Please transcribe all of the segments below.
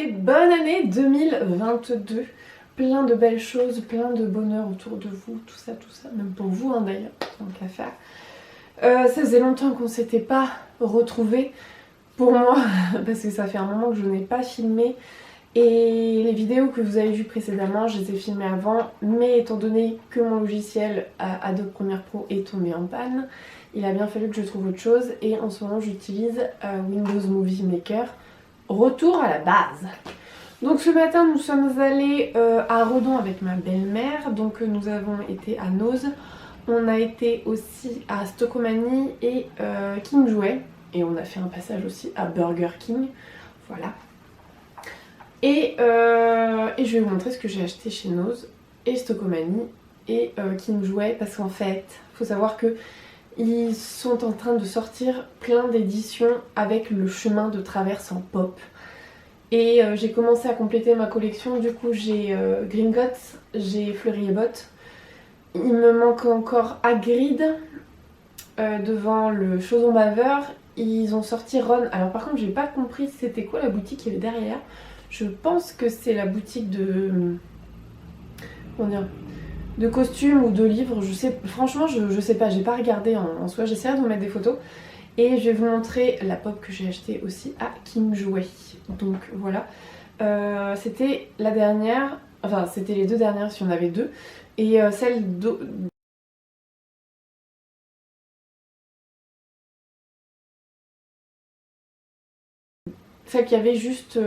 bonne année 2022. Plein de belles choses, plein de bonheur autour de vous, tout ça, même pour vous hein, d'ailleurs, tant qu'à faire. Ça faisait longtemps qu'on s'était pas retrouvés, pour moi, parce que ça fait un moment que je n'ai pas filmé. Et les vidéos que vous avez vues précédemment, je les ai filmées avant, mais étant donné que mon logiciel Adobe Premiere Pro est tombé en panne, il a bien fallu que je trouve autre chose et en ce moment j'utilise Windows Movie Maker. Retour à la base. Donc ce matin nous sommes allés à Redon avec ma belle-mère, donc nous avons été à Noz, on a été aussi à Stockomanie et King Jouet, et on a fait un passage aussi à Burger King, voilà. Et je vais vous montrer ce que j'ai acheté chez Noz et Stockomanie et King Jouet, parce qu'en fait, il faut savoir que ils sont en train de sortir plein d'éditions avec le chemin de traverse en pop. Et j'ai commencé à compléter ma collection, du coup j'ai Gringotts, j'ai Fleury et Bottes. Il me manque encore Hagrid devant le Chaudron Baveur. Ils ont sorti Ron. Alors par contre j'ai pas compris c'était quoi la boutique qu'il y avait derrière. Je pense que c'est la boutique de... comment dire, de costumes ou de livres, je sais, franchement je sais pas, j'ai pas regardé en soi, j'essaierai de vous mettre des photos. Et je vais vous montrer la pop que j'ai achetée aussi à King Jouet. Donc voilà, c'était la dernière, enfin c'était les deux dernières si on avait deux. Et celle qu'il y avait juste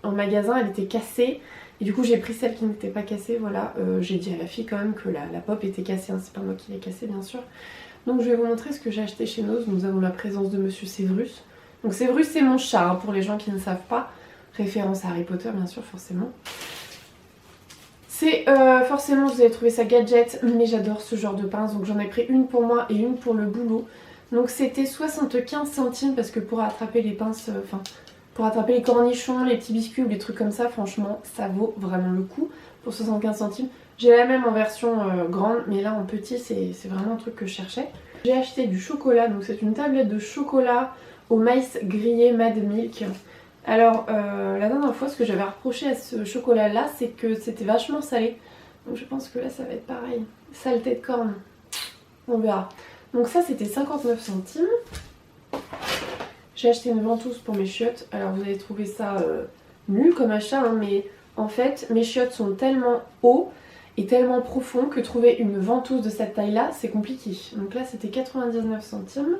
en magasin, elle était cassée. Et du coup j'ai pris celle qui n'était pas cassée, voilà. J'ai dit à la fille quand même que la pop était cassée, hein. C'est pas moi qui l'ai cassée bien sûr. Donc je vais vous montrer ce que j'ai acheté chez Noz. Nous avons la présence de Monsieur Sévrus. Donc Sévrus c'est mon chat, hein, pour les gens qui ne savent pas. Référence à Harry Potter bien sûr, forcément. C'est forcément, vous avez trouvé ça gadget, mais j'adore ce genre de pince. Donc j'en ai pris une pour moi et une pour le boulot. Donc c'était 75 centimes parce que pour attraper les pinces, pour attraper les cornichons, les petits biscuits ou les trucs comme ça, franchement ça vaut vraiment le coup pour 75 centimes. J'ai la même en version grande, mais là en petit c'est vraiment un truc que je cherchais. J'ai acheté du chocolat, donc c'est une tablette de chocolat au maïs grillé Mad Milk. Alors la dernière fois ce que j'avais reproché à ce chocolat là c'est que c'était vachement salé. Donc je pense que là ça va être pareil. Saleté de corne, on verra. Donc ça c'était 59 centimes. J'ai acheté une ventouse pour mes chiottes. Alors vous allez trouver ça nul comme achat hein, mais en fait mes chiottes sont tellement hauts et tellement profond que trouver une ventouse de cette taille là c'est compliqué. Donc là c'était 99 centimes.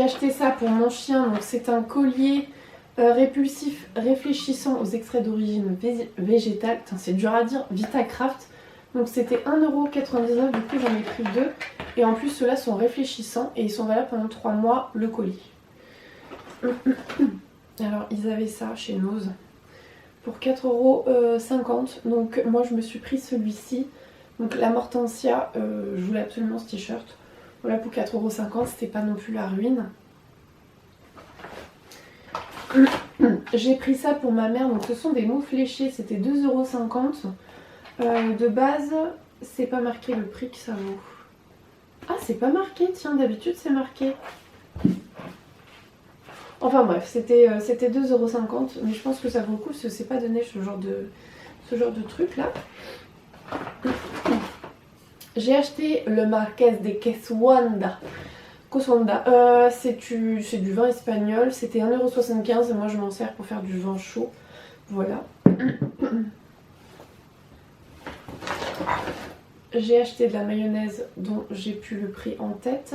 J'ai acheté ça pour mon chien, donc c'est un collier répulsif réfléchissant aux extraits d'origine végétale. Putain c'est dur à dire, Vitacraft. Donc c'était 1,99€, du coup j'en ai pris deux. Et en plus ceux-là sont réfléchissants et ils sont valables pendant 3 mois le colis. Alors ils avaient ça chez Noz pour 4,50€. Donc moi je me suis pris celui-ci. Donc la Mortensia, je voulais absolument ce t-shirt. Voilà pour 4,50€, c'était pas non plus la ruine. J'ai pris ça pour ma mère, donc ce sont des mots fléchés, c'était 2,50€. De base, c'est pas marqué le prix que ça vaut. Ah c'est pas marqué, tiens d'habitude c'est marqué. Enfin bref, c'était 2,50€, mais je pense que ça vaut le coup parce que c'est pas donné ce genre de truc là. J'ai acheté le Marqués de Coçanda. C'est du vin espagnol, c'était 1,75€ et moi je m'en sers pour faire du vin chaud. Voilà. J'ai acheté de la mayonnaise dont j'ai plus le prix en tête.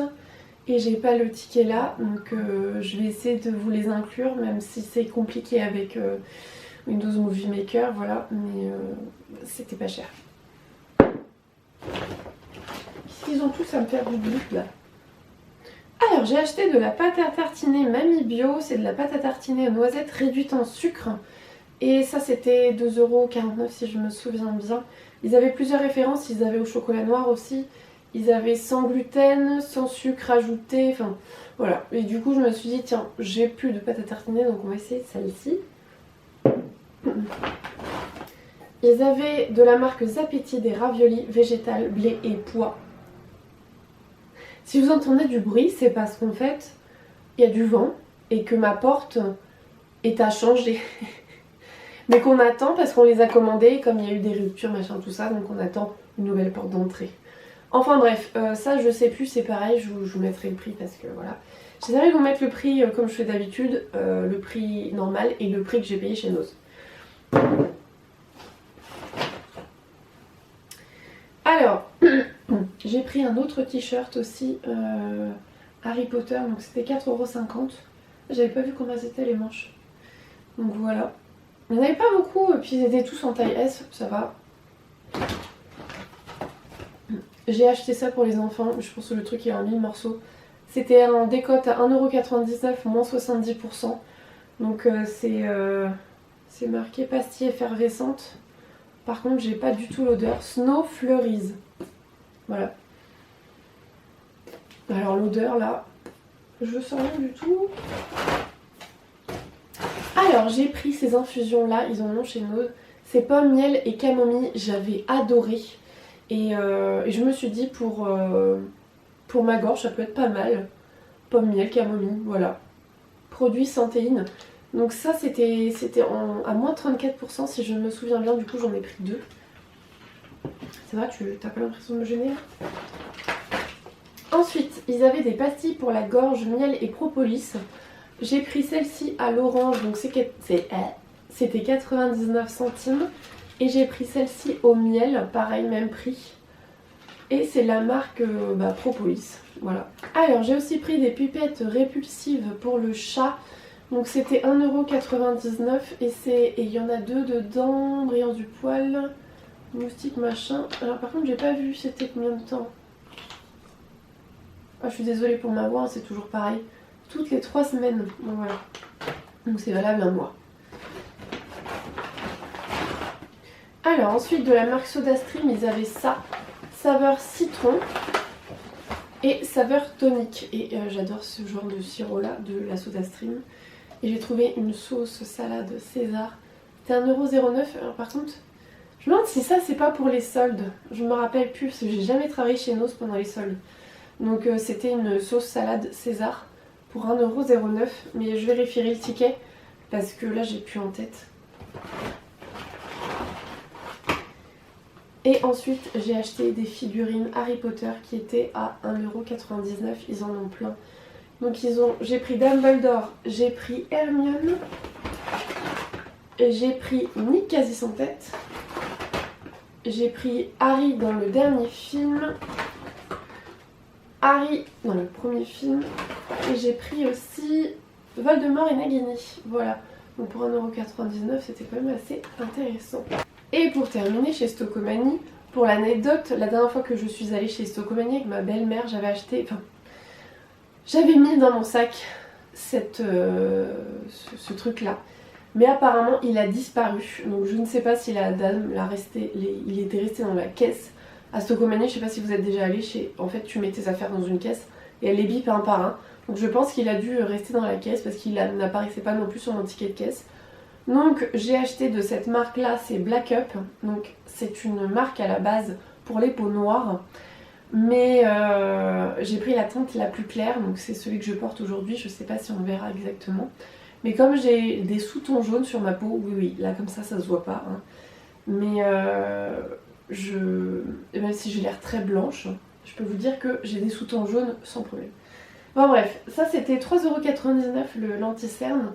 Et j'ai pas le ticket là, donc je vais essayer de vous les inclure, même si c'est compliqué avec Windows Movie Maker, voilà, mais c'était pas cher. Qu'est-ce qu'ils ont tous à me faire du but là? Alors j'ai acheté de la pâte à tartiner Mamie Bio, c'est de la pâte à tartiner aux noisettes réduite en sucre. Et ça c'était 2,49€ si je me souviens bien. Ils avaient plusieurs références, ils avaient au chocolat noir aussi. Ils avaient sans gluten, sans sucre ajouté, enfin voilà. Et du coup je me suis dit tiens j'ai plus de pâte à tartiner donc on va essayer celle-ci. Ils avaient de la marque Zapetti des raviolis végétal, blé et pois. Si vous entendez du bruit c'est parce qu'en fait il y a du vent et que ma porte est à changer. mais qu'on attend parce qu'on les a commandés, comme il y a eu des ruptures, machin, tout ça, donc on attend une nouvelle porte d'entrée. Enfin bref, ça je sais plus, c'est pareil, je vous mettrai le prix parce que voilà. J'essaierai de vous mettre le prix comme je fais d'habitude, le prix normal et le prix que j'ai payé chez Noz. Alors, j'ai pris un autre t-shirt aussi, Harry Potter, donc c'était 4,50 €. J'avais pas vu combien c'était les manches. Donc voilà. Il n'y en avait pas beaucoup, et puis ils étaient tous en taille S, ça va. J'ai acheté ça pour les enfants, je pense que le truc est en 1000 morceaux. C'était en décote à 1,99 € moins 70%. Donc c'est marqué pastille effervescente. Par contre j'ai pas du tout l'odeur. Snow Flurries. Voilà. Alors l'odeur là, je sens rien du tout. Alors j'ai pris ces infusions là, ils en ont chez nous. C'est pomme, miel et camomille, j'avais adoré. Et je me suis dit pour ma gorge ça peut être pas mal. Pomme, miel, camomille, voilà. Produit Santéine. Donc ça c'était à moins 34% si je me souviens bien, du coup j'en ai pris 2. Ça va, t'as pas l'impression de me gêner là? Ensuite, ils avaient des pastilles pour la gorge, miel et propolis. J'ai pris celle-ci à l'orange, donc c'était 99 centimes. Et j'ai pris celle-ci au miel, pareil, même prix. Et c'est la marque Propolis, voilà. Alors j'ai aussi pris des pipettes répulsives pour le chat. Donc c'était 1,99 € et il y en a 2 dedans, brillant du poil, moustique machin. Alors par contre j'ai pas vu c'était combien de temps. Ah, je suis désolée pour ma voix, hein, c'est toujours pareil. Toutes les 3 semaines, donc voilà. Donc c'est valable un mois. Alors ensuite de la marque SodaStream, ils avaient ça, saveur citron et saveur tonique. Et j'adore ce genre de sirop là, de la SodaStream. Et j'ai trouvé une sauce salade César. C'était 1,09 €. Alors par contre, je me demande si ça c'est pas pour les soldes. Je me rappelle plus parce que j'ai jamais travaillé chez Noz pendant les soldes. Donc c'était une sauce salade César pour 1,09 €. Mais je vérifierai le ticket parce que là j'ai plus en tête. Et ensuite j'ai acheté des figurines Harry Potter qui étaient à 1,99 €. Ils en ont plein. Donc j'ai pris Dumbledore, j'ai pris Hermione, j'ai pris Nick quasi sans tête, j'ai pris Harry dans le dernier film, Harry dans le premier film, et j'ai pris aussi Voldemort et Nagini. Voilà, donc pour 1,99 € c'était quand même assez intéressant. Et pour terminer chez Stocomanie, pour l'anecdote, la dernière fois que je suis allée chez Stocomanie avec ma belle-mère, j'avais mis dans mon sac ce truc là, mais apparemment il a disparu, donc je ne sais pas si la dame il était resté dans la caisse à Stocomanie. Je sais pas si vous êtes déjà allé en fait tu mets tes affaires dans une caisse et elle les bip un par un, donc je pense qu'il a dû rester dans la caisse parce qu'il n'apparaissait pas non plus sur mon ticket de caisse. Donc j'ai acheté de cette marque là, c'est Black Up, donc c'est une marque à la base pour les peaux noires. Mais j'ai pris la teinte la plus claire, donc c'est celui que je porte aujourd'hui, je sais pas si on verra exactement. Mais comme j'ai des sous-tons jaunes sur ma peau, oui, là comme ça se voit pas. Hein. Mais même si j'ai l'air très blanche, je peux vous dire que j'ai des sous-tons jaunes sans problème. Bon bref, ça c'était 3,99 € le l'anti-cerne.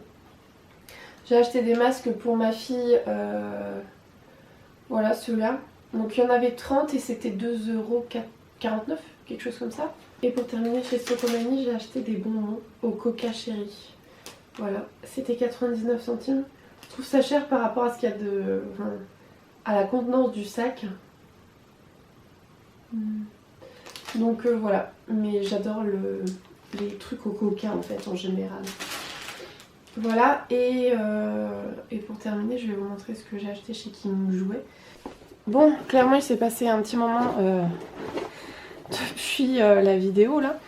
J'ai acheté des masques pour ma fille, voilà ceux-là. Donc il y en avait 30 et c'était 2,49 €, quelque chose comme ça. Et pour terminer chez Stocomanie, j'ai acheté des bonbons au Coca Cherry. Voilà, c'était 99 centimes. Je trouve ça cher par rapport à ce qu'il y a à la contenance du sac. Donc voilà, mais j'adore les trucs au Coca en fait en général. Voilà, et pour terminer, je vais vous montrer ce que j'ai acheté chez King Jouet. Bon, clairement il s'est passé un petit moment depuis la vidéo là.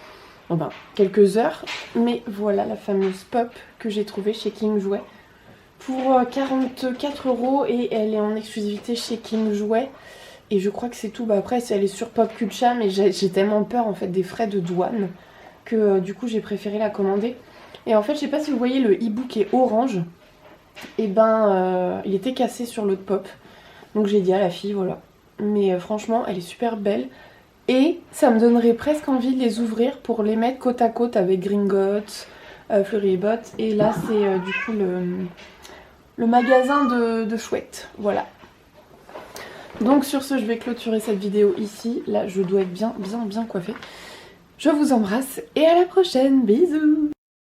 Bon ben, quelques heures. Mais voilà la fameuse pop que j'ai trouvée chez King Jouet pour 44 € et elle est en exclusivité chez King Jouet. Et je crois que c'est tout. Bah après elle est sur Pop Culture, mais j'ai tellement peur en fait des frais de douane que du coup j'ai préféré la commander. Et en fait je sais pas si vous voyez, le e-book est orange. et ben il était cassé sur l'eau de pop. Donc j'ai dit à la fille, voilà. Mais franchement, elle est super belle. Et ça me donnerait presque envie de les ouvrir pour les mettre côte à côte avec Gringotts, Fleury et Bottes. Et là, c'est du coup le magasin de chouettes. Voilà. Donc sur ce, je vais clôturer cette vidéo ici. Là, je dois être bien coiffée. Je vous embrasse et à la prochaine. Bisous!